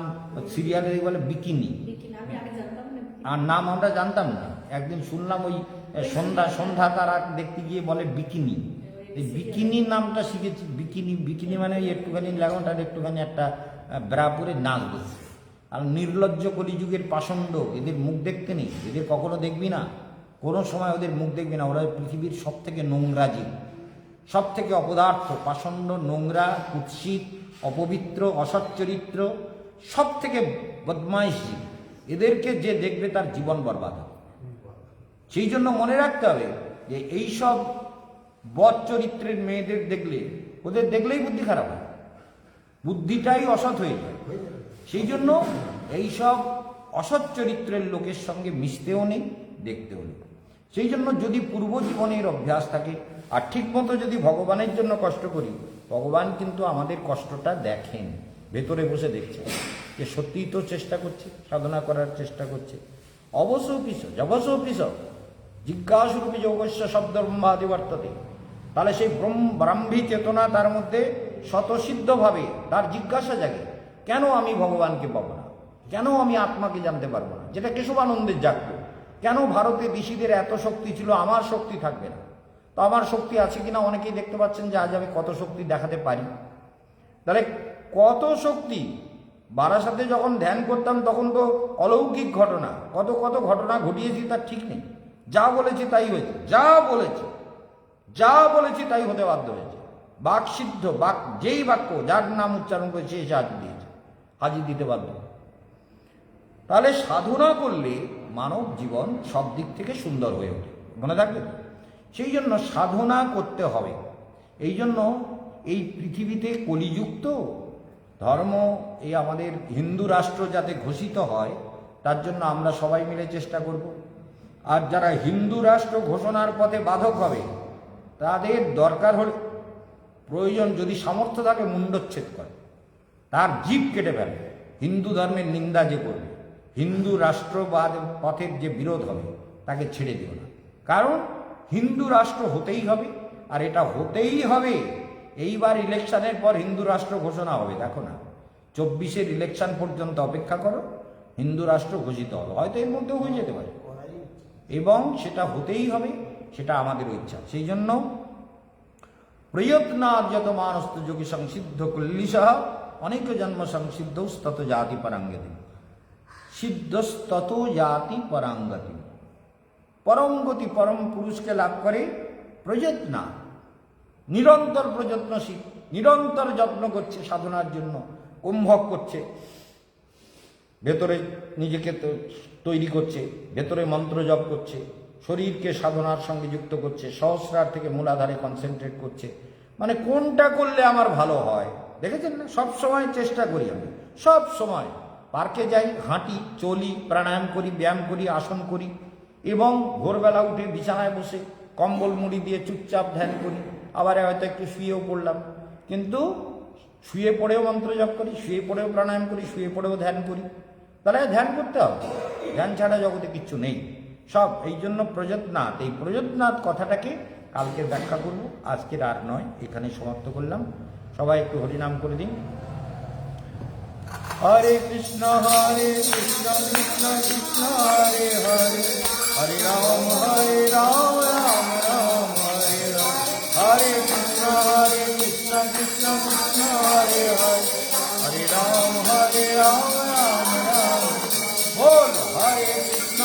সিরিয়ালে বলে বিকিনি, আর নাম আমরা জানতাম না। একদিন শুনলাম ওই সন্ধ্যা তারা দেখতে গিয়ে বলে বিকিনি। এই বিকিনি নামটা শিখেছি, বিকিনি মানে ওই একটুখানি লাগানোটা, একটুখানি একটা ব্রা পরে নাচ দিচ্ছে। আর নির্লজ্জ কলিযুগের পাষণ্ড, এদের মুখ দেখতে নেই, এদের কখনো দেখবি না, কোনো সময় ওদের মুখ দেখবি না। ওরা পৃথিবীর সব থেকে নোংরা জীব, সব থেকে অপদার্থ, পাষণ্ড, নোংরা, কুৎসিত, অপবিত্র, অসচ্চরিত্র, সব থেকে বদমাইশ জীব। এদেরকে যে দেখবে তার জীবন বরবাদ হবে। সেই জন্য মনে রাখতে হবে যে এইসব বদ চরিত্রের মেয়েদের দেখলে, ওদের দেখলেই বুদ্ধি খারাপ হয়, বুদ্ধিটাই অসৎ হয়ে যায়। সেই জন্য এইসব অসৎ চরিত্রের লোকের সঙ্গে মিশতেও নেই, দেখতেও নেই। সেই জন্য যদি পূর্ব জীবনের অভ্যাস থাকে আর ঠিক মতো যদি ভগবানের জন্য কষ্ট করি, ভগবান কিন্তু আমাদের কষ্টটা দেখেন, ভেতরে বসে দেখছে যে সত্যিই তো চেষ্টা করছে, সাধনা করার চেষ্টা করছে। অবশ্য পিস জিজ্ঞাসুরূপী যোগস্য শব্দব্রহ্মাদি বর্ততে। তাহলে সেই ব্রাহ্মী চেতনা তার মধ্যে স্বতঃসিদ্ধভাবে তার জিজ্ঞাসা জাগে, কেন আমি ভগবানকে পাবো না, কেন আমি আত্মাকে জানতে পারবো না, যেটা কেশবানন্দের জাগত। কেন ভারতে ঋষিদের এত শক্তি ছিল, আমার শক্তি থাকবে না? তো আমার শক্তি আছে কিনা অনেকেই দেখতে পাচ্ছেন যে আজ আমি কত শক্তি দেখাতে পারি। তাহলে কত শক্তি, বারাসাতে যখন ধ্যান করতাম তখন তো অলৌকিক ঘটনা, কত কত ঘটনা ঘটিয়েছি তার ঠিক নেই। যা বলেছি তাই হয়েছে, যা বলেছি তাই হতে বাধ্য হয়েছে। বাক সিদ্ধ, যেই বাক্য যার নাম উচ্চারণ করেছে এসে হাজির দিতে বাধ্য। তাহলে সাধনা করলে মানব জীবন সব দিক থেকে সুন্দর হয়ে ওঠে, মনে থাকবে। সেই জন্য সাধনা করতে হবে। এই জন্য এই পৃথিবীতে কলিযুক্ত ধর্ম, এই আমাদের হিন্দু রাষ্ট্র যাতে ঘোষিত হয় তার জন্য আমরা সবাই মিলে চেষ্টা করব। আর যারা হিন্দু রাষ্ট্র ঘোষণার পথে বাধক হবে তাদের দরকার হলে প্রয়োজন যদি সামর্থ্য থাকে মুণ্ডচ্ছেদ করে, তার জিভ কেটে ফেলে। হিন্দু ধর্মের নিন্দা যে করবে, হিন্দু রাষ্ট্রবাদ পথের যে বিরোধ হবে তাকে ছেড়ে দিও না। কারণ হিন্দু রাষ্ট্র হতেই হবে, আর এটা হতেই হবে। এইবার ইলেকশনের পর হিন্দু রাষ্ট্র ঘোষণা হবে, দেখো না, 24-এর ইলেকশন পর্যন্ত অপেক্ষা করো, হিন্দু রাষ্ট্র ঘোষিত হবে, হয়তো এর মধ্যেও হয়ে যেতে পারে, এবং সেটা হতেই হবে, সেটা আমাদের ইচ্ছা। সেই জন্য প্রয়ত্নার্যত মানস্তু যোগী সংসিদ্ধ কুল্লিশঃ অনেক জন্ম সংসিদ্ধ তত জাতি পরাঙ্গতি সিদ্ধস্তত জাতি পরাঙ্গতি। পরমগতি পরম পুরুষকে লাভ করে প্রযত্না, নিরন্তর প্রযত্নশীল, নিরন্তর যত্ন করছে সাধনার জন্য, কুম্ভক করছে, ভেতরে নিজেকে তৈরি করছে, ভেতরে মন্ত্র জপ করছে, শরীরকে সাধনার সঙ্গে যুক্ত করছে, সহস্রার থেকে মূলাধারে কনসেন্ট্রেট করছে। মানে কোনটা করলে আমার ভালো হয়, দেখেছেন না? সব সময় চেষ্টা করি আমি, সব সময় পার্কে যাই, হাঁটি, চলি, প্রাণায়াম করি, ব্যায়াম করি, আসন করি, এবং ভোরবেলা উঠে বিছানায় বসে কম্বল মুড়ি দিয়ে চুপচাপ ধ্যান করি। আবার হয়তো একটু শুয়েও পড়লাম, কিন্তু শুয়ে পড়েও মন্ত্র জপ করি, শুয়ে পড়েও প্রাণায়াম করি, শুয়ে পড়েও ধ্যান করি। তাহলে ধ্যান করতে হবে, ধ্যান ছাড়া জগতে কিচ্ছু নেই সব। এই জন্য প্রযত্নাথ, এই প্রযত্নাথ কথাটাকে কালকে ব্যাখ্যা করব, আজকের আর নয়, এখানে সমাপ্ত করলাম। সবাই একটু হরিনাম করে দিন। হরে কৃষ্ণ কৃষ্ণ কৃষ্ণ হরে হরে, হরে রাম রাম রাম হরে হরে, হরে কৃষ্ণ কৃষ্ণ কৃষ্ণ হরে হরে, হরে রাম রাম রাম বল। হরে কৃষ্ণ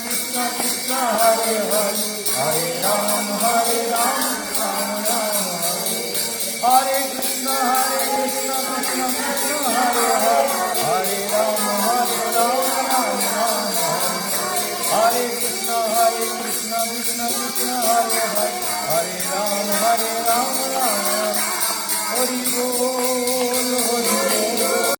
কৃষ্ণ কৃষ্ণ হরে হরে, হরে রাম রাম রাম হরে, হরে কৃষ্ণ কৃষ্ণ কৃষ্ণ হরে হরে, হরে রাম রাম রাম হরে, হরে কৃষ্ণ কৃষ্ণ কৃষ্ণ হরে হরে, হরে রাম রাম রাম হরি বল।